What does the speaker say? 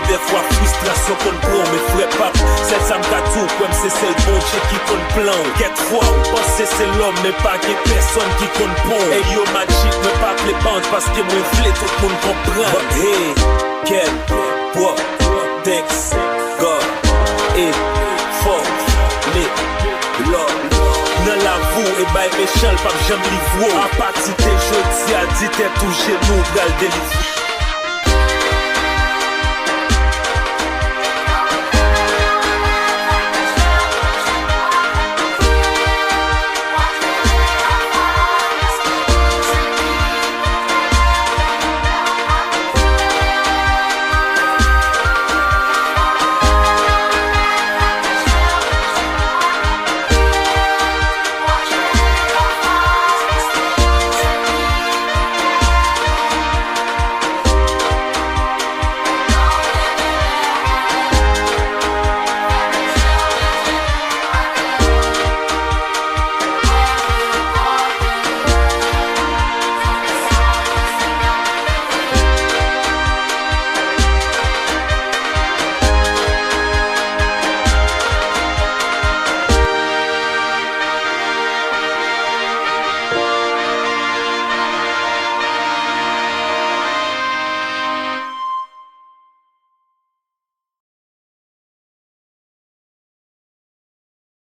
des fois frustration qu'on prend, mais frère pape, celle ça me tout, comme c'est celle bon Dieu qui compte plan. Quelquefois, on pense que c'est l'homme, mais pas que personne qui compte bon. Et yo magique, mais pas les bandes, parce que moi v'lé, tout le monde comprend. But hey, quel, what, thanks, God, et, fuck, les, love. Nan la vou, et bay méchant, pas j'aime l'ivou. A partir de jeudi, a dit t'es tout genou, bral délivre.